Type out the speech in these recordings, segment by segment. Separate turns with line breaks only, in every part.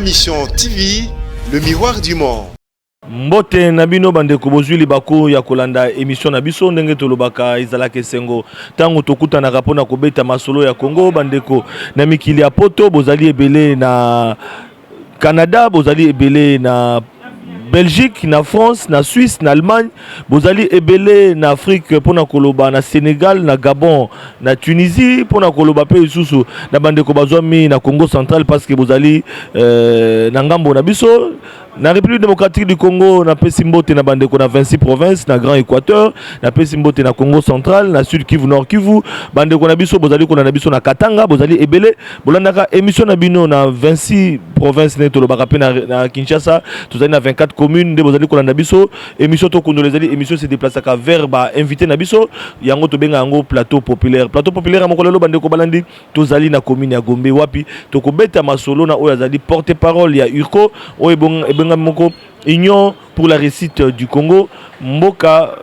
Mission TV, le miroir du monde.
Mbote nabino bande kobozuli bako ya kolanda émission na biso ndenge tolobaka izalaka esengo tango tokuta na rapona kobeta masolo ya Congo bandeko na mikili ya poto bozali ebele na Canada bozali ebele na Belgique, na France, na Suisse, na Allemagne, bozali ebele na Afrique pona koloba na Sénégal, na Gabon, na Tunisie pona koloba pe isusu na bandeko bazwami na Congo central parce que bozali na ngambo na biso na République démocratique du Congo na pesimbote na bandeko na 26 provinces na Grand Équateur na pesimbote na Congo central na Sud Kivu Nord Kivu bandeko na biso bozali kona na biso na Katanga bozali ebele bolandaka émission na bino na 26 provinces ne tolobaka pe na Kinshasa tozali na 24 communes de bozali kona na biso émission to kondo les émission se déplacer ka vers ba invité na biso yango to benga yango plateau populaire amokolelo bandeko balandi tozali na commune ya Gombe wapi to kobeta masolo na oyo azali porte parole ya URCO oyo moko Union pour la réussite du Congo mboka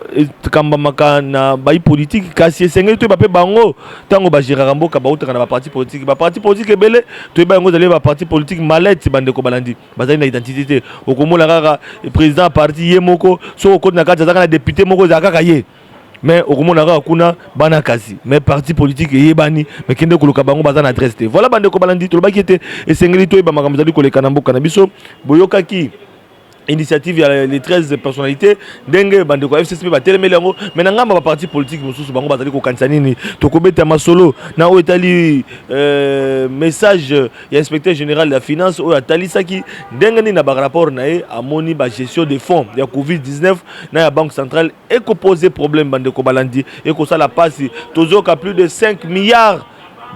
kambamaka na bayi politique kasi esengeli to bape bango tango ba girara mboka ba utaka na ba parti politique ebele to ba yango zali ba parti politique malette bandeko balandi bazali na identité okomola kaka président parti ye moko so okoti na kati azaka na député moko za kaka ye mais okomona kaka kuna bana kasi mais parti politique yebani mais kende koluka bango baza na adresse te voilà bandeko balandi tolobaki ete esengeli to ba makambo zali koleka na mboka na biso boyokaki initiative ya les 13 personnalités ndenge bandeko FCCP ba telemeli yango mais na ngamba ba parti politique mususu bango bazali ko kanisa nini to kobeta masolo na o etali message ya inspecteur général de la finance o atali saki ndenge ni na ba rapport na e amoni ba gestion des fonds ya Covid-19 na ya banque centrale et ko poser problème bandeko balandi et ko sala passe tozoka plus de 5 milliards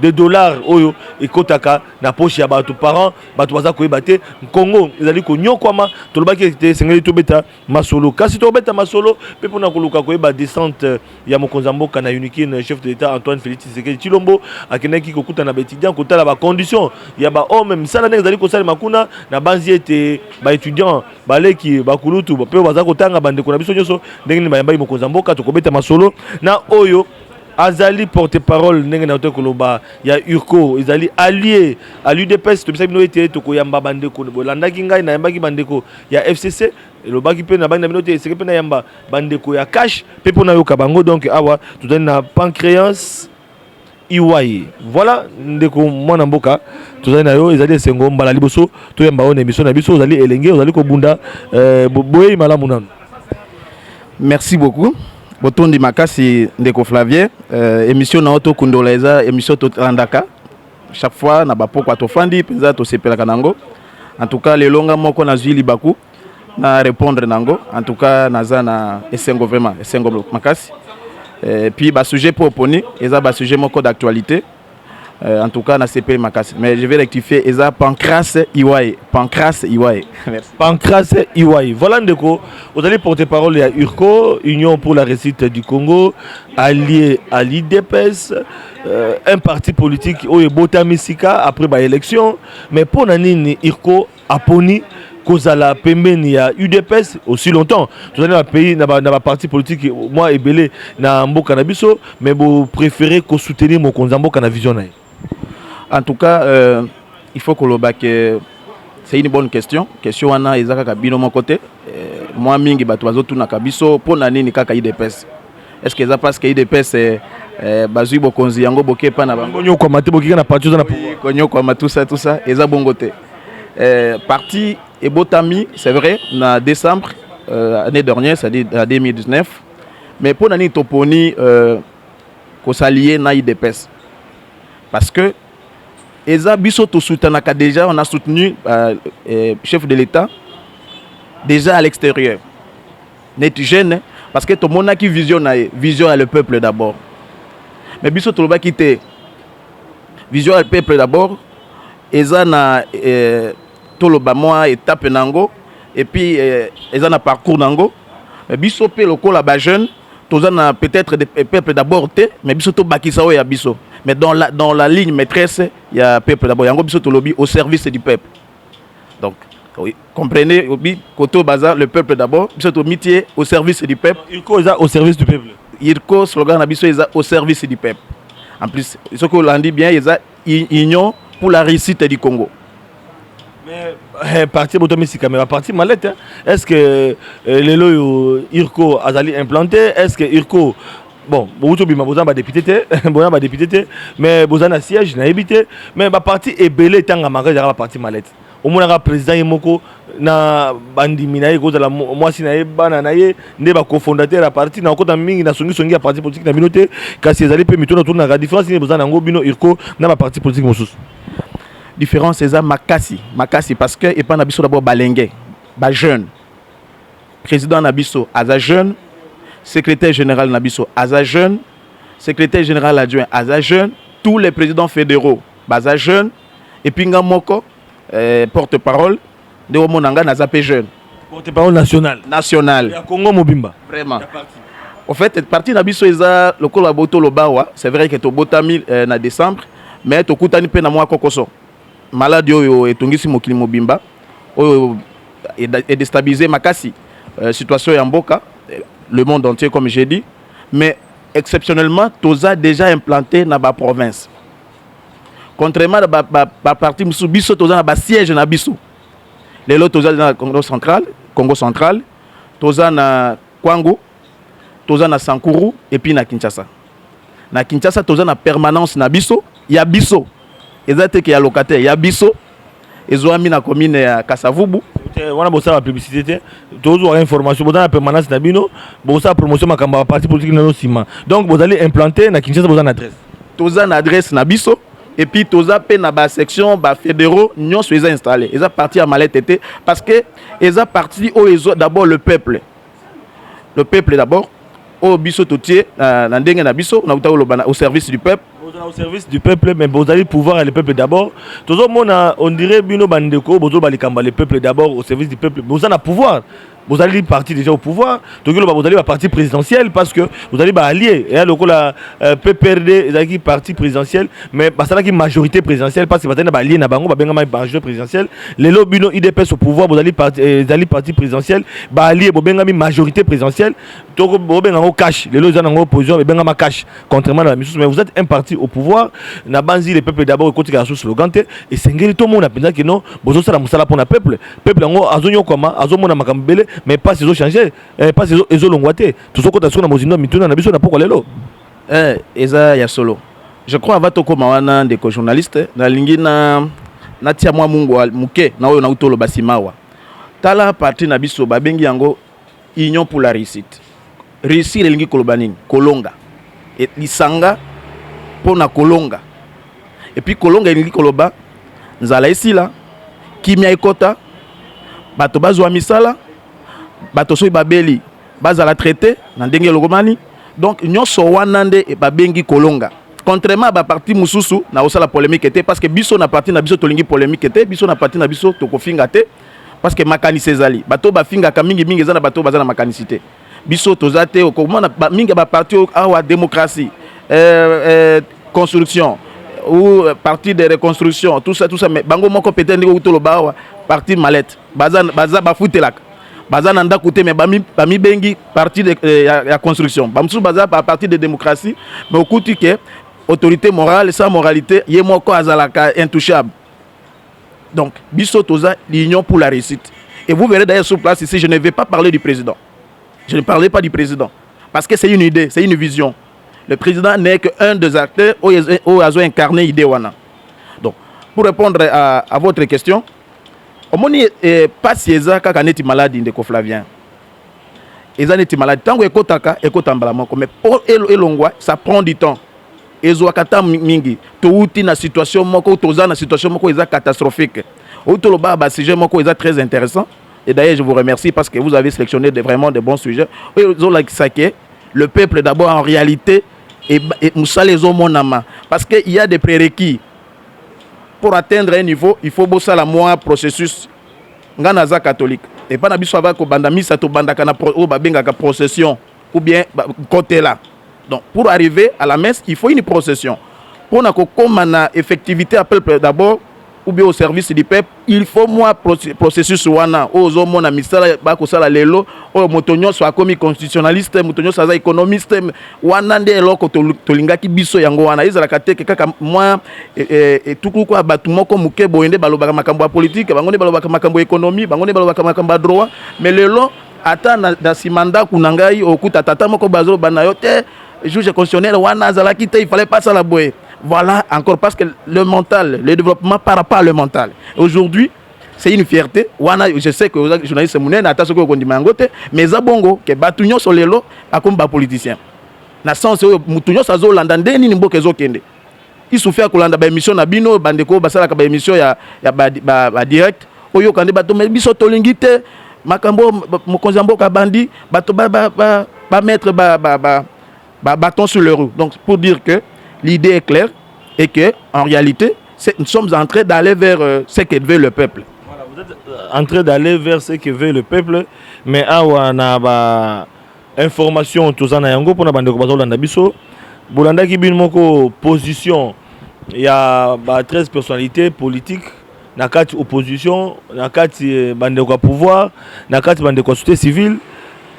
de dollars oyo ekotaka na poche ya bato parents bato baza koyebate Congo ezali konyokwama tolobaki te sengeli tobeta masolo kasi tobeta masolo pe pona koluka koyeba descente ya mokonza mboka na unique chef de l'État Antoine Félix Tshisekedi Tshilombo akenaki kokuta na étudiant kotala ba condition ya ba homme misala ndenge ezali kosala makuna na banzi ete ba étudiant baleki bakulutu pe baza kotanga bandeko na biso nyonso ndenge ni bayamba mokonza mboka tokobeta masolo na oyo azali porte-parole ndenge na hotel koloba ya URCO ezali allié à l'UDPS to bisabino ete to koyamba bandeko bolandaki ngai na yambaki bandeko ya FCC elobaki pe na bandi na binote eseke pe na yamba bandeko ya cash pe pona yoka bango donc awa tozali na Pancréas Iwaye voilà ndeko mwana mboka tozali na yo ezali esengo mbala liboso to yamba on émission na biso ezali elenge ozali ko bunda boye malamu nanu.
Merci beaucoup. Botondi makasi ndeko Flavien émission na auto kundoleza émission to andaka chaque fois na bapoko atofandi penza to sepelaka nango en tout cas le longa moko na zili baku na répondre nango en tout cas naza na esengo vraiment esengo makasi puis ba sujet pour oponi eza ba sujet moko d'actualité en tout cas na CP makasi mais je vais rectifier eza Pancras Iwaye merci
Pancras Iwaye voilà ndeko vous allez porter parole à URCO Union pour la réussite du Congo allié à l'IDPS un parti politique oyo botamisika après ba élection mais pour nani URCO aponi kozala pembeni ya UDPS aussi longtemps tout dans le pays na ba parti politique moi ebele na mboka na biso mais vous préférez ko soutenir mokonza mboka na vision na.
En tout cas, il faut que c'est une bonne question. Question wana ezaka kabino mon côté. Moi mingi bato bazotu na kabiso pona nini kaka IDPS. Est-ce que ça parce que IDPS bazui bokonzi yango bokepa na bango
konyo kwa mate bokika na parti na pouvoir.
Konyo kwa matusa tout ça eza bongote. Parti ebotami, c'est vrai, na décembre année dernière, c'est-à-dire en 2019. Mais pona nini toponi ko s'allier na IDPS. Parce que Eza biso to soutenaka déjà on a soutenu chef de l'État déjà à l'extérieur. Net jeune parce que tout le monde qui vision à le peuple d'abord. Mais biso to lobaki te vision à le peuple d'abord. Eza na to loba moi étape nango et puis eza na parcours nango. Mais biso pe lokola ba jeune toza na peut-être des peuple d'abord te mais biso to bakisa o ya biso. Mais dans la ligne maîtresse, il y a le peuple d'abord. Il y a un lobby au service du peuple. Donc, oui, comprenez, Koto Bazar, le peuple d'abord, au métier au service du peuple.
Il cause au service du peuple.
Il cause slogan au service du peuple. En plus, ce que l'on dit bien, il y a Union pour la réussite du Congo.
Mais parti botomisika mais parti malette hein? Est-ce que les lois Irko azali implanté est-ce que Irko bon boto bima bozan ba député bona ba député mais bozan na siège na habité mais ba parti ebelé tanga manga ba parti malette au moins président yemoko na bandimi na ye kozala mwasi na ye bana na ye nde ba cofondateur ya parti na kota mingi na songi ya parti politique na bino te kasi ezali pe mitona tourna la différence ni bozan ngo bino Irko na ba parti politique mosusu.
Différence c'est ça makasi parce que et pas nabiso d'abord balengé ba jeune président nabiso aza jeune secrétaire général nabiso aza jeune secrétaire général adjoint aza jeune tous les présidents fédéraux baza jeune et puis ngamoko porte-parole de omonanga naza pe jeune
porte-parole national ya Congo mobimba
vraiment en fait parti nabiso eza lokola boto lobawa c'est vrai que to botami na décembre mais to kutani pe na mwa kokoso malade oyo etongisi mokili mobimba oyo est déstabilisé makasi situation ya mboka le monde entier comme j'ai dit mais exceptionnellement toza déjà implanté na ba province contrairement à ba parti biso toza na ba siège na biso lelo toza na Congo central toza na Kwango toza na Sankuru et puis na Kinshasa toza na permanence na biso ya biso ezate ke ya locataire ya biso ezoami na commune ya Kasavubu
wana bosa la publicité toujours information bosa na permanence na bino bosa promotion makamba parti politique na sima donc vous allez implanter na Kinshasa bosa na adresse
toza na adresse na biso et puis toza pe na ba section ba fédéraux nyonso eza installé eza parti à malette parce que eza parti au ezo d'abord le peuple d'abord au biso totier na ndenge na biso na uta au service du peuple
au service du peuple mais vous allez pouvoir le peuple d'abord toujours on dirait bino bandeko bozo balikamba le peuple d'abord au service du peuple vous en a pouvoir vous allez partir déjà au pouvoir donc vous allez à parti présidentiel parce que vous allez allier et le la PPRD ezaki parti présidentiel mais ça qui majorité présidentielle parce que vous allez allier na bango ba benga majorité présidentielle les lobino IDPS au pouvoir vous allez parti présidentiel ba allier bo benga majorité présidentielle donc bo benga ngo cash les lois en opposition ba benga ma cash contrairement à la mission mais vous êtes un parti au pouvoir na banzi le peuple d'abord côté la slogan et sengeli tout monde a pensé que non bozo sala musala pour na peuple ngo azonyo koma azomona makambele mais pas ces eaux changé pas ces eaux longuaté tout ce que tu as sur la mozino mituna na biso na poko lelo
eza ya solo je crois avato koma wana de ko journaliste na lingi na tia mwa mungu muke na oyo na utolo basimawa tala parti na biso babengi yango union pour la réussite réussir lingi kolobanini kolonga et lisanga pona kolonga et puis kolonga lingi koloba nzala esila kimia ekota bato bazwa misala bato soy babeli bazala traité na ndenge logomani donc nyonso wana nde babengi kolonga contrairement à ba parti mususu na osala polémique était parce que biso na parti na biso tolingi polémique était biso na parti na biso tokofinga te parce que makanisi ezali bato bafinga ka mingi eza na bato bazana makanisité biso tozate okomona mingi ba parti awa démocratie construction ou parti de reconstruction tout ça mais bango moko peut-être ndiko utolo bawa parti mallette baza bafutelaka baza nanda côté mais bami bengi parti de ya construction bamsu baza parti de démocratie mais okuti que autorité morale sans moralité yé moko azalaka intouchable donc biso toza l'union pour la réussite et vous verrez d'ailleurs sur place ici je ne vais pas parler du président je ne parlerai pas du président parce que c'est une idée c'est une vision. Le président n'est qu'un des acteurs où a incarné l'idée. Donc, pour répondre à votre question, on ne pas si les gens sont malades de Flavien. Les gens sont malades. Tant que mais pour Elongwa, ça prend du temps. Et Zouakata Mingi, tout na situation moko, toza na situation moko catastrophique. Autoloba, sujet moko est très intéressant. Et d'ailleurs, je vous remercie parce que vous avez sélectionné vraiment de bons sujets. Le peuple d'abord en réalité et parce qu'il y a des prérequis pour atteindre un niveau il faut bosser la moi processus nganaza catholique et pas nabiso avako bandamisa to bandaka na procession ou bien côté là donc pour arriver à la messe il faut une procession pour na ko comme na effectivité à peuple d'abord ou bien au service du peuple il faut moi processus wana ozo mona misala ba ko sala lelo o motonyo so akomi constitutionnaliste motonyo sa économiste wana nde eloko tolingaki biso yango wana ezala kateke kaka moi et tout quoi batu moko muke boyende balobaka makambo ya politique bango nde balobaka makambo ya économie bango nde balobaka makambo ya droit mais lelo ata na simanda kunangai okuta tata moko bazo banayo te juge constitutionnel wana azalaki te il fallait pas ça la boye. Voilà encore parce que le mental, le développement par rapport à le mental. Aujourd'hui, c'est une fierté. Je sais que les journalistes mounen attention que on mangote, mais zabongo que batunyo solelo a comme ba politicien. Na sens mutunyo sa zo landa ndeni ni mboke zo kende. Il souffert ko landa ba émission na bino bandeko basala ka ba émission ya ba direct. Oyo kande bato mais biso tolingite makambo mokonzi mboka bandi bato ba mettre bâton sur le roue. Donc pour dire que l'idée est claire et que en réalité, nous sommes en train d'aller vers ce que veut le peuple.
Voilà, vous êtes en train d'aller vers ce que veut le peuple, mais on a information tous en yango pour na bande ko bazolanda biso. Bolanda ki bin moko position, il y a 13 personnalités politiques, na kati opposition, na kati bande ko pouvoir, na kati bande ko société civile.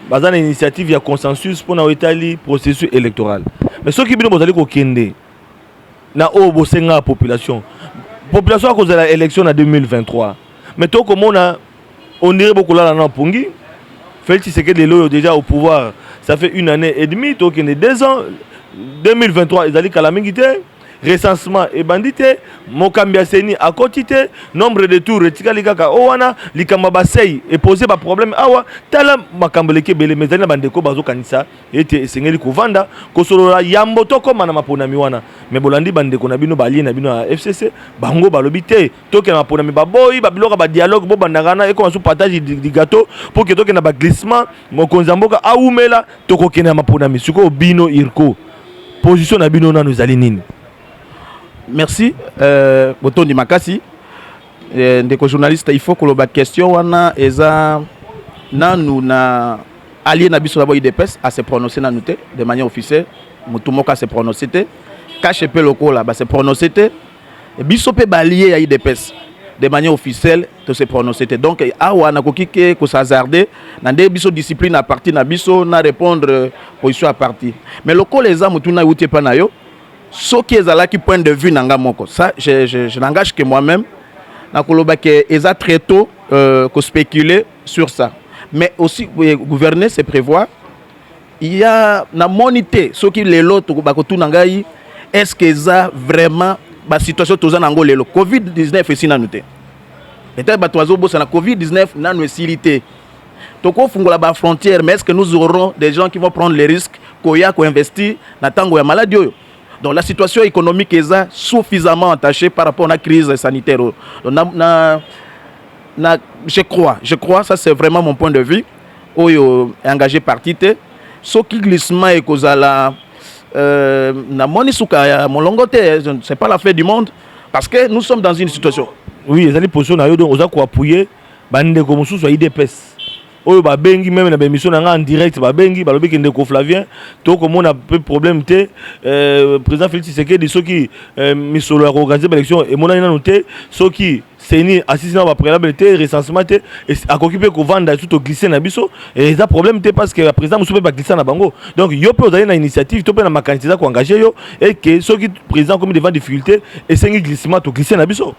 Bazana initiative ya consensus pour na Italie processus électoral. Mais ceux qui bino bozali ko kende na o bosenga population à cause de l'élection en 2023. Mais toi comme on dirait beaucoup là na pongi Félix Tshisekedi est déjà au pouvoir, ça fait 1 année et demie, toi qui est 2 ans 2023 ils allaient calamité recensement et bandité Mokambia Seni à quotité nombre de tours retika likaka owana likamba basei et poser ba problème awa tala makambeleke bele mezana bandeko bazo kanisa ete sengeli kovanda kosolola yambo to koma na mapona miwana mais bolandi bandeko na bino bali na bino à FCC bango balobi te toke na mapona mi baboyi babiloka ba dialogue bo bandangana et comme sous partage du gâteau pour que toke na ba glissement mokonzi mboka aumela tokokena na mapona mi suko bino irko position na bino na nous ali nini.
Merci. Botondi Makasi. Ndeko journaliste, il faut que la question wana eza nanu na allié na biso d'abord IDPS à se prononcer na nous de manière officielle. Mutumoka se prononcer te. Cache pe loko là ba se prononcer te. Biso pe allié à IDPS de manière officielle de se prononcer te. Donc awa na kokike ko s'hazarder na nde biso discipline à partir na biso na répondre position à partir. Mais loko les amu tuna uti pa na yo. Ce qui est là qui point de vue nanga moko ça je n'engage que moi-même na koloba que eza très tôt que spéculer sur ça mais aussi gouverner c'est prévoir il y a na monité ce qui les lots ba ko tunanga est-ce que eza vraiment ba situation toza nango lelo Covid-19 ici na noté peut-être ba toazo bossa na Covid-19 na no silité toko fungola ba frontière mais est-ce que nous aurons des gens qui vont prendre les risques koya ko investir na tango ya maladie oyo. Donc la situation économique est suffisamment entachée par rapport à la crise sanitaire. Donc, je crois, ça c'est vraiment mon point de vue. Engagé parti, ce qui glissement est cause à la c'est pas la fin du monde parce que nous sommes dans une situation.
Oui, les positions on a quoi appuyer, bande comme sous soit IDPS. Oyo ba bengi même na ba émission en direct ba bengi ba lobi ke ndeko Flavien to comme on a peu problème te président Félix Tshisekedi soki misolo ya organiser l'élection et mona ina noté soki seni assisté na ba préalable te recensement te a occupé ko vendre tout au glisser na biso et ça problème te parce que le président musupe ba glisser na bango donc yo peut aller na initiative to pe na makanisa ko engager yo et que soki président comme devant difficulté et sengi glissement to glisser na biso.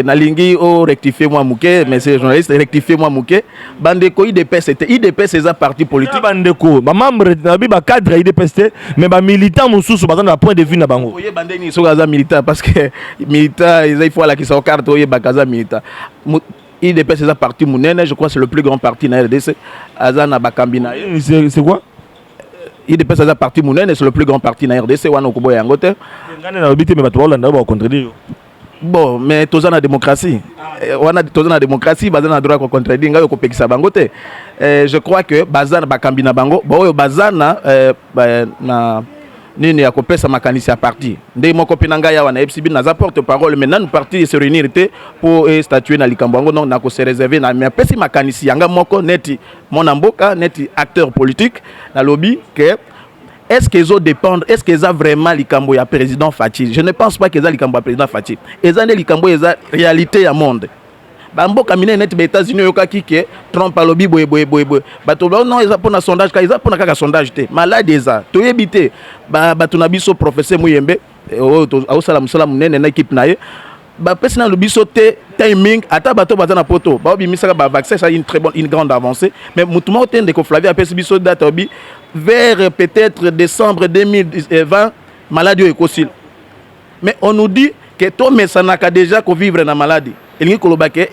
Nalingi o rectifier moi mouké mais c'est journaliste rectifier moi mouké bandeko IDPS c'est un parti politique
bandeko ba membre na bi ba cadre IDPS mais ba militant mususu ba na point de vue na bango
oye bandeni so gaza militant parce que militant il faut la qui sa carte oye ba gaza militant IDPS c'est un parti munene je crois c'est le plus grand parti na RDC azana ba kambina
c'est quoi
IDPS c'est un parti munene c'est le plus grand parti na RDC wana ko boya ngote
ngane na obité mais ba to Hollande ba contredire.
Bon, mais tous la démocratie. On a tous la démocratie, bazan a droit de contredire, nga ko pekisa bangote. Je crois que bazan ba kambina bango, bo bazan na nini ya kopesa makanisi ya parti. Ndé moko pinanga ya wana FCB na porte parole maintenant nous parti se réunir pour statuer na likambo bango donc na ko se réserver na mais pesi makanisi yanga moko neti mon amboka neti acteur politique na lobby que est-ce qu'ils ont dépendre, est-ce qu'ils ont vraiment likambo ya président Fachi? Je ne pense pas qu'ils ont likambo ya président Fachi. Ils ont likambo ya réalité ya monde. bamboka minene net ba États-Unis yoka kike Trump alobi boye bato non eza pona sondage ka eza pona kaka sondage te malade eza toyebi te bato na biso professeur Muyembe au sala musala munene na équipe na ye ba pesina le biso te timing ata bato bazana poto ba obimisaka ba vaccin ça une grande avancée mais mutumo te ndeko Flavie apesi biso date obi vers peut-être décembre 2020 maladie écosile mais on nous dit que to mesanaka déjà ko vivre na maladie elingi kolobake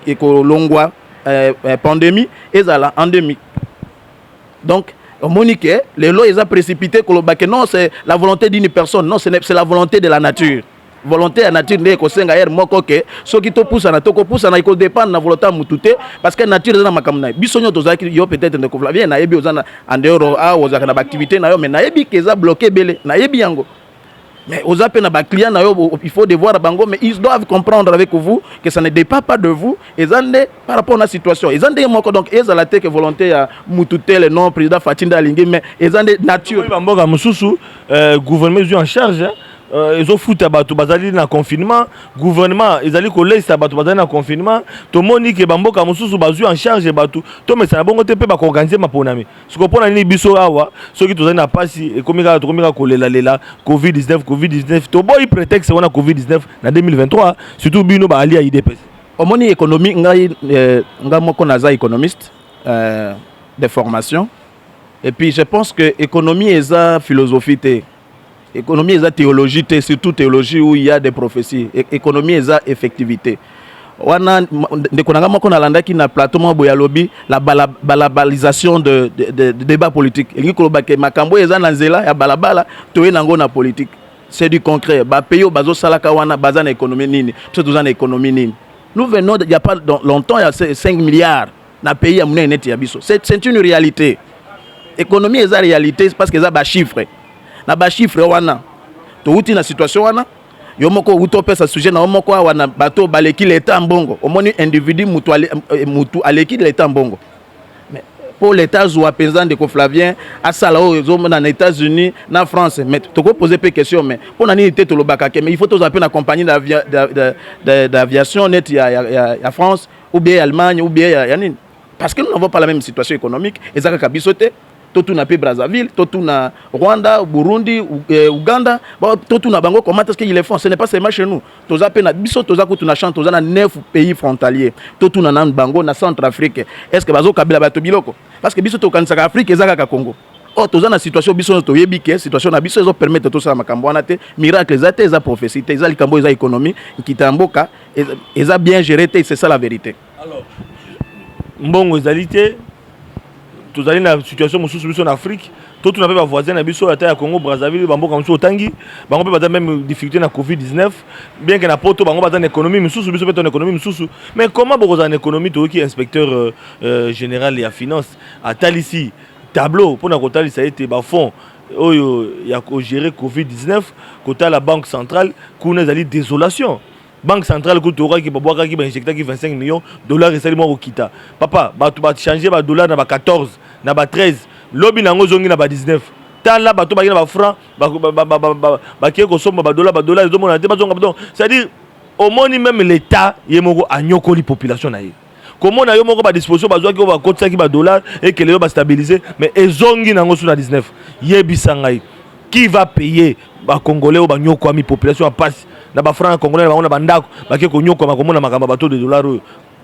eko longwa pandémie ezala endémique donc on monique les lois ils ont précipité kolobake non c'est la volonté d'une personne non c'est la volonté de la nature volonté de la nature ndé ko senga er moko ke soki to poussa na iko dépendre na volonté mututé parce que nature na makamna biso nyo tozaki yo peut-être ndeko Flavien na yebi ozana en dehors a ozaka na activité na yo mais na yebi ke za bloqué belé na yebi yango. Mais aux appels à clients, il faut devoir bango, mais ils doivent comprendre avec vous que ça ne dépend pas de vous. Ils ont par rapport à la situation. Ils ont des mots donc ils ont la tête volonté à mututer le nom président Fatinda Lingé, mais ils ont des nature.
Gouvernement est en charge. Ils ont foutu à bateau bazali na confinement gouvernement ils allaient coller ça bateau bazali na confinement to monique bamboka mususu bazu en charge bateau to mais ça na bongo te pe ba organiser ma ponami ce qu'on pona ni biso awa ceux qui tozali na pasi et komika kolela lela covid-19 to boy prétexte on a covid-19 na 2023 surtout bino ba ali à IDPS
au moni économie ngai moko naza économiste de formation et puis je pense que économie est ça philosophie te économie est la théologie, surtout théologie où il y a des prophéties. Économie est la effectivité. Wana ndekonanga moko na landa ki na plateau mo boyalobi la balabalisation de débat politique. Elingi kolobake makambo eza na nzela ya balabala toye nango na politique. C'est du concret. Ba payo bazo salaka wana bazana économie nini. Tout na économie nini. Nous venons il y a pas longtemps il y a 5 milliards na pays ya munene net ya biso. C'est une réalité. Économie est la réalité parce que ça ba chiffre. Na ba chiffre wana to uti na situation wana yo moko utopesa sujet na moko wana bato baleki l'état mbongo omoni individu mutu aleki l'état mbongo mais pour l'état zoa pesant de Flavien asala o zomona na États-Unis na France mais to ko poser pe question mais pour nani te to lobaka mais il faut to appeler na compagnie d'aviation net ya France ou bien Allemagne ou bien ya nini parce que nous n'avons pas la même situation économique ezaka kabisote tout na pe Brazzaville, tout na Rwanda, Burundi, Uganda, tout na bango comment est-ce qu'ils le font? Ce n'est pas seulement chez nous. Tous à peine biso tous à côté na chante tous na 9 pays frontaliers. Tout na nan bango na Centrafrique. Est-ce que bazo kabila bato biloko? Parce que biso to kanisa Afrique ezaka ka Congo. Oh tous na situation biso to yebike situation na biso ezo permettre tout ça makambo na te miracle ezate eza prophétie te eza likambo eza économie kitamboka eza bien géré te c'est ça la vérité.
Alors mbongo ezalité tous allons dans la situation en Afrique, tout le monde voisin na biso à Congo Brazzaville, bamboka musu otangi, bango pe même difficulté na Covid-19, bien que na poto bango bazana économie mususu biso pe économie mususu. Mais comment bozo en économie to qui inspecteur général et à finance à Talisi tableau pour na kotali ça a été ba fond oyo ya ko gérer Covid-19 kota la banque centrale kuna zali désolation. Banque centrale qui va injecter 25 millions de dollars et seulement au Kita. Papa, tu vas changer les dollars na 14, na 13, lobby na ngozongi na 19. Tala bato ba na franc, ba ki ko somba dollars zo mona te bazonga bato. C'est-à-dire au moins même l'état yemoko anyokoli population na ye. Comment na yo moko ba disposition bazwa ki ba kotsa ki ba dollars et que les ba stabiliser mais ezongi na ngosu na 19. Yebisanga qui va payer ba congolais ou ba nyoko ami population a passe na ba franc congolais ba ona bandako ba ke ko nyoko ma komona makamba bato de dollars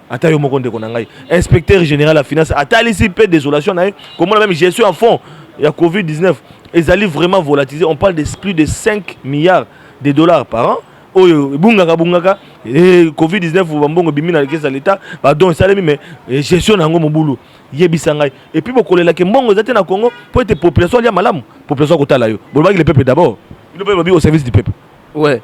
ata yo moko ndeko na ngai inspecteur général la finance atali si pe désolation na comment même gestion en fond il y a Covid-19 ils allaient vraiment volatiliser on parle de plus de 5 milliards de dollars par an oyo bungaka et Covid-19 bambongo bimi na caisse de l'état ba donc ça mais gestion nango mobulu yebisanga et puis bokolela ke mbongo zate na Congo pour être population ya malamu population kotala yo bolobaki le peuple d'abord le peuple au service du peuple.
Ouais,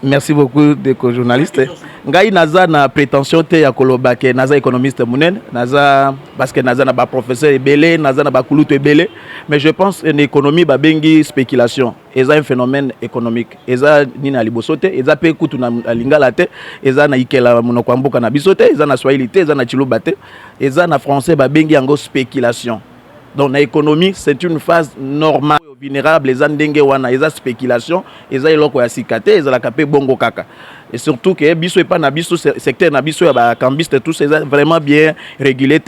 merci beaucoup de journaliste. Ngai naza na prétention te ya kolobake naza économiste munen, naza parce que naza na ba professeur ebele, naza na ba kulutu ebele, mais je pense en économie ba bengi spéculation. Eza un phénomène économique. Eza ni na libosote, eza pe kutu na lingala te, eza na ikela monoko mboka na bisote, eza na swahili te, eza na chiluba te, eza na français ba bengi yango spéculation. Donc la économie c'est une phase normale. vulnérable eza ndenge wana eza spéculation eza eloko ya sikate ezalaka pe bongo kaka et surtout que biso epa na biso secteur na biso ya bakambiste tous eza vraiment bien régulé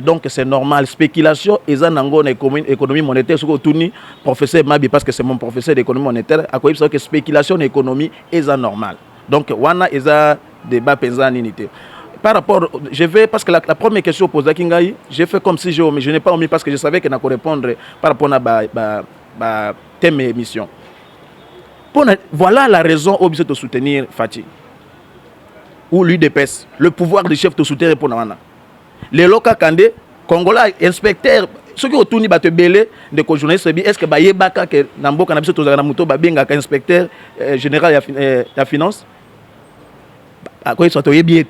donc c'est normal spéculation eza nango na économie monétaire soki otuni professeur Mabi parce que c'est mon professeur d'économie monétaire akoyebisa que spéculation na économie eza normal donc wana eza débat penza nini te. Par rapport, je vais, parce que la première question posée à Kingaï, j'ai fait comme si je n'ai pas omis parce que je savais qu'elle n'a pas répondre par rapport à thème et émission. Voilà la raison où de soutenir Fatih. Ou l'UDPS, le pouvoir du chef de soutenir pour Nawana. Les locaux Kandé, Congolais, inspecteurs, ceux qui ont tourné te belé de journaliste, est-ce que Bayebaka, que Nambo Kanabis, Tozanamuto, Babinga, inspecteur général de la finance, à quoi ils sont bien.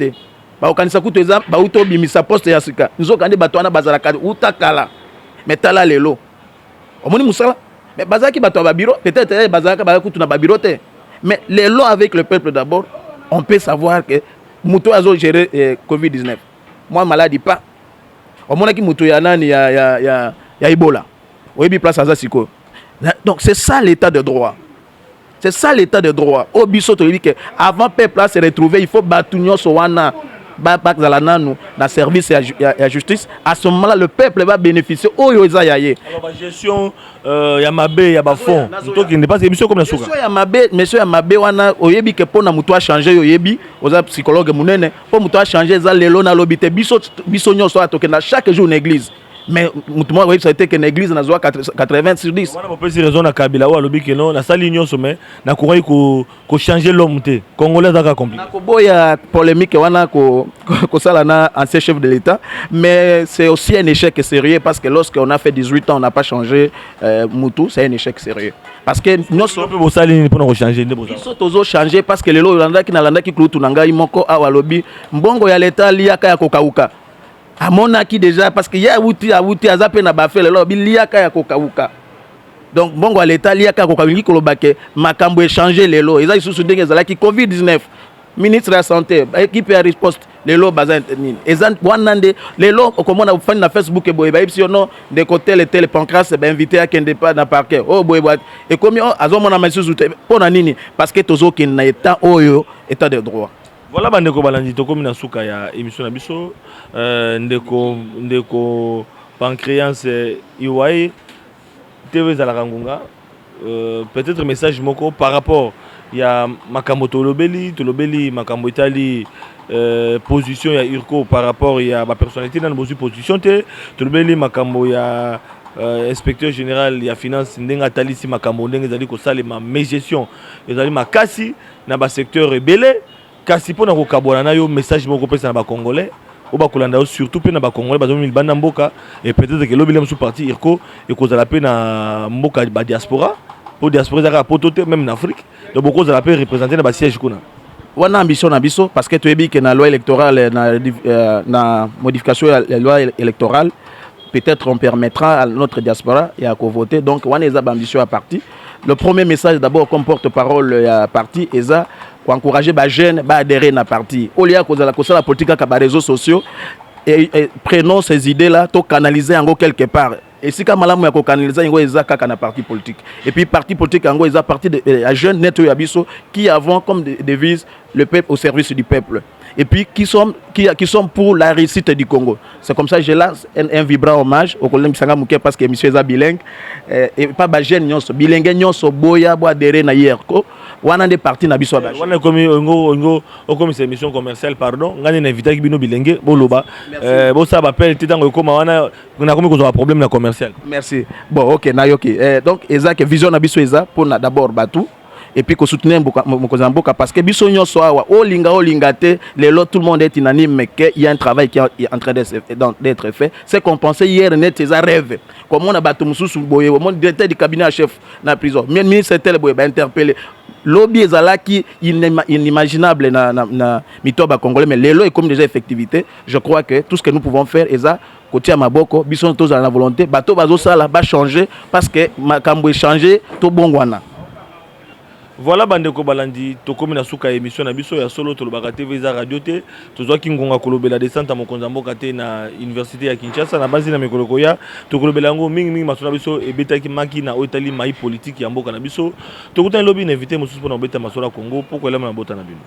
Baokanisa kutu eza bauto bimisa poste ya sika nzo kande bato wana bazalaka utakala metala lelo omoni musala mais bazaki bato ba bureau peut-être bazalaka ba kutu na ba bureau te mais lelo avec le peuple d'abord on peut savoir que muto azo gérer Covid-19 moi maladie pas omona ki muto ya nani ya Ebola oyebi place aza siko donc c'est ça l'état de droit. C'est ça l'état de droit. Au biso to que avant peuple se retrouver il faut batunyo so wana dans service et la justice, à ce moment-là, le peuple va bénéficier. Alors,
la gestion, il y a Mabé, il y a Bafon. Il n'est pas émission comme la Souka.
Monsieur Yamabé, on a dit que pour nous changer, on a psychologue, pour nous changer, on a l'élo l'obité. Bisogno soit chaque jour une église. Mais moi oui ça a été que l'église n'a 80 sur 10.
On peut dire raison à Kabila ou à l'obé que non, na sali union sommet, na courant ko changer l'homme té. Congolais d'aka compliqué. Na ko boya polémique wana ko sala na ancien chef de l'État, mais c'est aussi un échec sérieux parce que lorsqu'on a fait 18 ans on n'a pas changé Moutou, c'est un échec sérieux. Parce que nous sommes sali pour changer ne boza.
Ils sont toujours changé parce que les Lolanda qui na landa ki klutu nanga imoko awa lobi mbongo ya l'État liaka ya kokauka. À mon acquis déjà parce qu'il y a outi azapé na bafé lelo biliaka ya kokauka donc bongo à l'état liaka kokawingi kolobake makambo échanger lelo eza isusu ndenge ezala ki Covid-19 ministre de la santé équipe ya riposte lelo bazin nini eza wanande lelo okomona fani na Facebook e boye ba ipsiono de côté le tel pancras ba invité à kende pas na parquet oh boye et comme azomona masusu pona nini parce que tozo kin na état oyo état de droit.
Voilà bandeko balandi tokomi na suka ya émission na biso ndeko pancréas iwai TV za la Rangunga peut-être message moko par rapport ya makambo tolobeli makambo itali position ya Urko par rapport ya ba personnalité dans bozu position te tolobeli makambo ya inspecteur général ya finance ndenga talisi makambo ndenge zali ko salema mais gestion ezali makasi na ba secteur ebele. Kasi pona ko kabona na yo message moko pesa na ba congolais ou ba kolanda surtout pe na ba congolais ba zomi banda mboka et peut-être que lobile sous parti Irko et ko za la pe na mboka ba diaspora pour diaspora za potote même en Afrique donc beaucoup za la pe représenter na ba siège kuna
wana ambition na biso parce que tu es que na loi électorale na modification la loi électorale peut-être on permettra à notre diaspora et à voter donc wana eza ambition à parti. Le premier message d'abord comme porte-parole à parti eza pour encourager les jeunes à adhérer à la partie. Au lieu de la politique à les réseaux sociaux, et prenons ces idées-là, pour canaliser en quelque part. Et si quand malamu ya canaliser ngo eza kaka na parti politique. Et puis parti politique ngo eza parti de jeunes neto ya biso qui avons comme devise le peuple au service du peuple. Et puis qui sont pour la réussite du Congo. C'est comme ça que je lance un vibrant hommage au collègue Sanga Mouké parce que monsieur est bilingue et pas ba jeune nyonso bilingue nyonso boya bo adhérer na yerko wana des partis na biso ba.
Wana comme ngo comme c'est émission commerciale pardon ngani na invité ki bino bilingue boloba bo ça appelle titango koma wana na comme ko problème na commercial.
Merci. Bon OK na yoki. Donc eza que vision na biso eza pour d'abord Batou et puis qu'on soutenir Mokozamboka parce que biso nyonso awa olinga te lelo tout le monde est unanime mais qu'il y a un travail qui est en train d'être fait c'est qu'on pensait hier net ces rêves comme on a battu mususu boye mon directeur du cabinet chef na prison même ministre tel boye ba interpeller lobby ezalaki inimaginable na mitoba congolais mais lelo est comme déjà effectivité je crois que tout ce que nous pouvons faire eza côté à maboko biso tous à la volonté bato bazo sala ba changer parce que makambo changer to bongwana.
Voilà bandeko balandi tokomi na suka émission na biso ya solo tolobaka TV za radio te tozwaki ngonga kolobela descente ya mokonzi mboka te na université ya Kinshasa na basi na mikoloko ya tokolobela yango mingi masolo na biso ebetaki maki na otali mai politique ya mboka na biso tokutani lobi na invité mosusu pona obeta masolo ya Congo poko elama na bota na bino.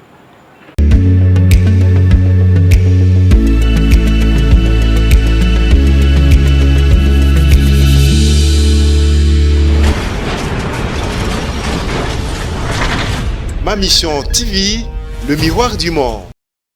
Ma Mission TV, le miroir du monde.